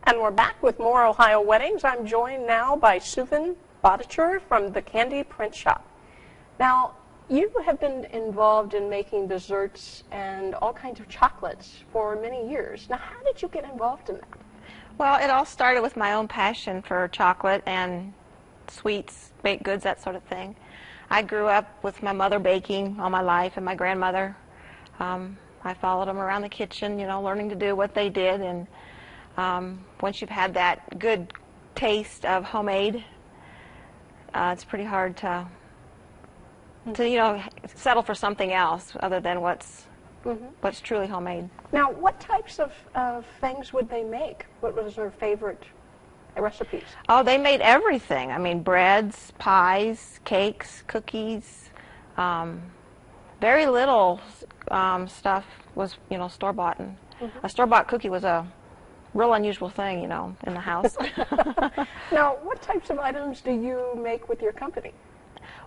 And we're back with more Ohio Weddings. I'm joined now by Suvan Bhattacharya from the Candy Print Shop. Now, you have been involved in making desserts and all kinds of chocolates for many years. Now, how did you get involved in that? Well, it all started with my own passion for chocolate and sweets, baked goods, that sort of thing. I grew up with my mother baking all my life and my grandmother. I followed them around the kitchen, learning to do what they did. And once you've had that good taste of homemade, it's pretty hard to settle for something else other than what's truly homemade. Now, what types of things would they make? What was their favorite recipes? Oh, they made everything. I mean, breads, pies, cakes, cookies. Very little stuff was, store-bought. And a store-bought cookie was a real unusual thing, in the house. Now, what types of items do you make with your company?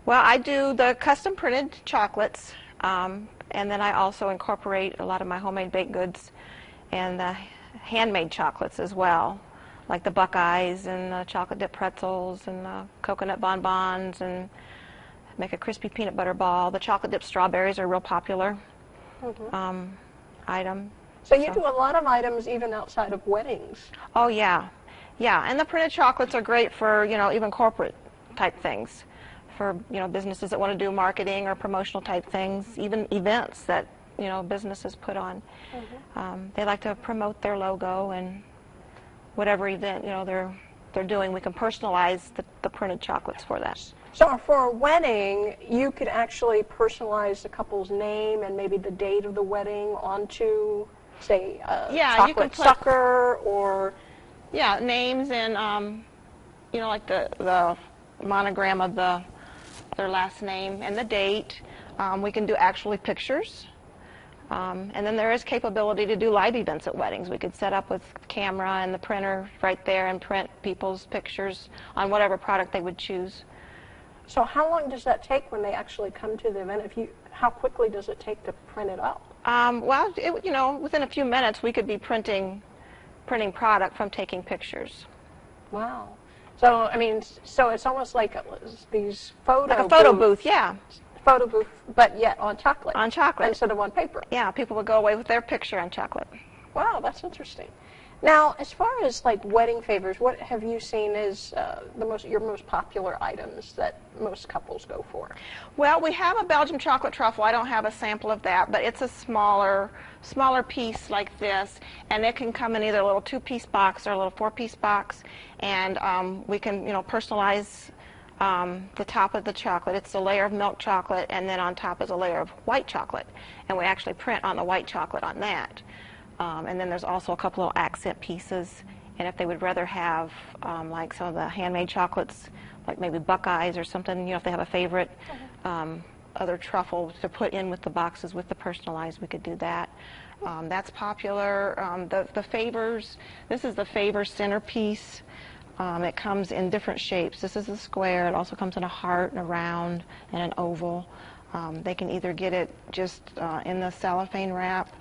Well, I do the custom printed chocolates, and then I also incorporate a lot of my homemade baked goods and the handmade chocolates as well, like the Buckeyes and the chocolate dip pretzels and the coconut bonbons, and make a crispy peanut butter ball. The chocolate dip strawberries are a real popular item. So you do a lot of items even outside of weddings. Oh, yeah. Yeah, and the printed chocolates are great for, even corporate type things. For businesses that want to do marketing or promotional type things, even events that businesses put on. They like to promote their logo, and whatever event they're doing, we can personalize the printed chocolates for that. So for a wedding, you could actually personalize the couple's name and maybe the date of the wedding onto, say, a chocolate sucker, or names and like the monogram of their last name and the date. We can do actually pictures. And then there is capability to do live events at weddings. We could set up with camera and the printer right there and print people's pictures on whatever product they would choose. So how long does that take when they actually come to the event? How quickly does it take to print it up? Well, within a few minutes we could be printing product from taking pictures. Wow. So, so it's almost like these photo booth, yeah. Photo booth, but yet on chocolate. On chocolate. Instead of on paper. Yeah, people would go away with their picture on chocolate. Wow, that's interesting. Now, as far as like wedding favors, what have you seen as your most popular items that most couples go for? Well, we have a Belgian chocolate truffle. I don't have a sample of that, but it's a smaller piece like this, and it can come in either a little 2-piece box or a little 4-piece box, and we can personalize the top of the chocolate. It's a layer of milk chocolate, and then on top is a layer of white chocolate, and we actually print on the white chocolate on that. And then there's also a couple of accent pieces, and if they would rather have like some of the handmade chocolates, like maybe Buckeyes or something, if they have a favorite other truffle to put in with the boxes with the personalized, we could do that. That's popular. The favors, this is the favor centerpiece. It comes in different shapes. This is a square. It also comes in a heart and a round and an oval. They can either get it just in the cellophane wrap,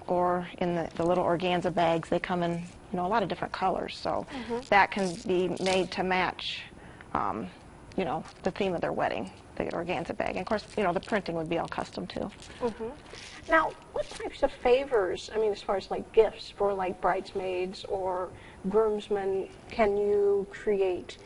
or in the little organza bags. They come in a lot of different colors, so that can be made to match the theme of their wedding, the organza bag. And of course, the printing would be all custom too. Now, what types of favors, as far as like gifts for like bridesmaids or groomsmen, can you create?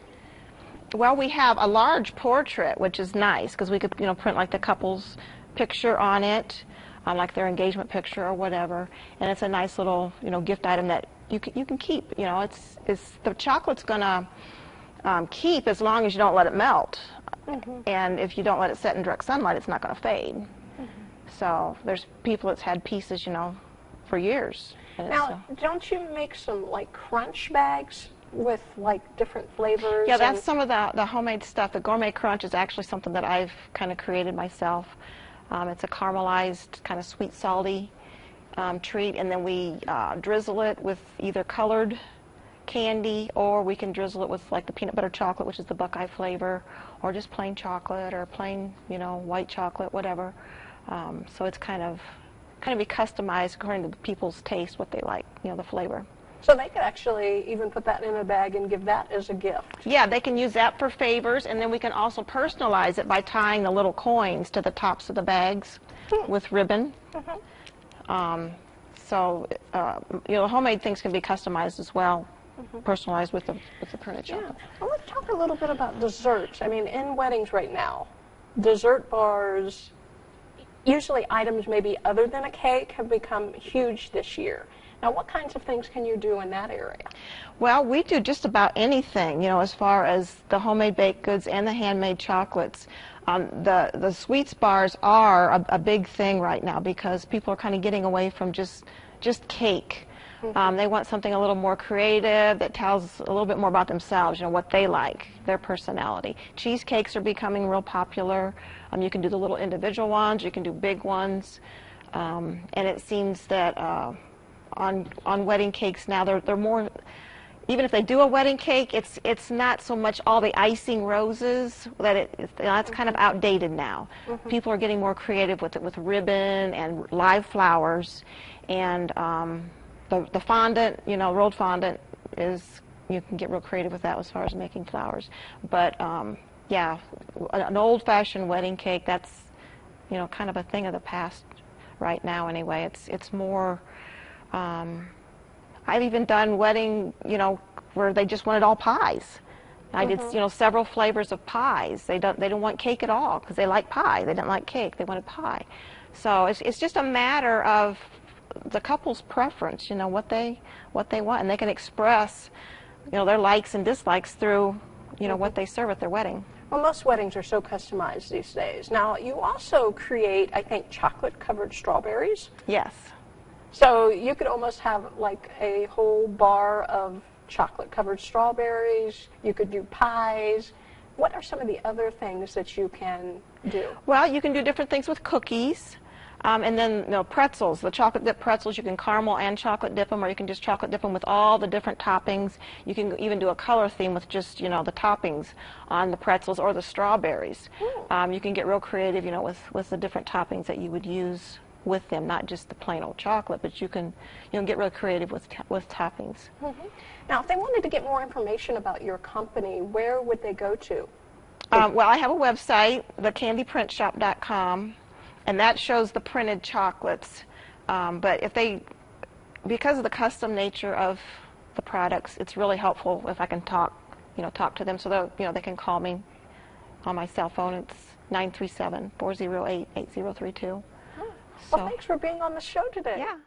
Well, we have a large portrait, which is nice because we could print like the couple's picture on it, like their engagement picture or whatever, and it's a nice little gift item that you can keep. It's the chocolate's gonna keep as long as you don't let it melt, and if you don't let it set in direct sunlight, it's not gonna fade. So there's people that's had pieces for years. Now, don't you make some like crunch bags with like different flavors? Yeah, that's some of the homemade stuff. The Gourmet Crunch is actually something that I've kind of created myself. It's a caramelized, kind of sweet, salty treat, and then we drizzle it with either colored candy, or we can drizzle it with like the peanut butter chocolate, which is the Buckeye flavor, or just plain chocolate, or plain, white chocolate, whatever. So it's kind of be customized according to the people's taste, what they like, the flavor. So they could actually even put that in a bag and give that as a gift. Yeah, they can use that for favors, and then we can also personalize it by tying the little coins to the tops of the bags with ribbon. So, you know, homemade things can be customized as well, personalized with the printed chocolate. Yeah. Well, let's talk a little bit about desserts. I mean, in weddings right now, dessert bars, usually items maybe other than a cake, have become huge this year. Now, what kinds of things can you do in that area? Well, we do just about anything, you know, as far as the homemade baked goods and the handmade chocolates. The sweets bars are a big thing right now because people are kind of getting away from just cake. They want something a little more creative that tells a little bit more about themselves, you know, what they like, their personality. Cheesecakes are becoming real popular. You can do the little individual ones, you can do big ones, and it seems that on wedding cakes now they're more, even if they do a wedding cake, it's not so much all the icing roses that that's kind of outdated now. People are getting more creative with it, with ribbon and live flowers, and the fondant, you know, rolled fondant is, you can get real creative with that as far as making flowers. But yeah, an old-fashioned wedding cake, that's, you know, kind of a thing of the past right now anyway. It's more. I've even done wedding, you know, where they just wanted all pies. I did, you know, several flavors of pies. They don't want cake at all because they like pie. They didn't like cake. They wanted pie. So it's just a matter of the couple's preference, you know, what they want, and they can express, you know, their likes and dislikes through, you know, what they serve at their wedding. Well, most weddings are so customized these days. Now, you also create, I think, chocolate-covered strawberries. Yes. So you could almost have like a whole bar of chocolate-covered strawberries. You could do pies. What are some of the other things that you can do? Well, you can do different things with cookies. And then, you know, pretzels, the chocolate dip pretzels, you can caramel and chocolate dip them, or you can just chocolate dip them with all the different toppings. You can even do a color theme with just, you know, the toppings on the pretzels or the strawberries. You can get real creative, you know, with the different toppings that you would use with them, not just the plain old chocolate, but you can, you know, get real creative with toppings. Now, if they wanted to get more information about your company, where would they go to? Well, I have a website, thecandyprintshop.com, and that shows the printed chocolates. But if they, because of the custom nature of the products, it's really helpful if I can talk to them, so that, you know, they can call me on my cell phone. It's 937-408-8032. Well, thanks for being on the show today. Yeah.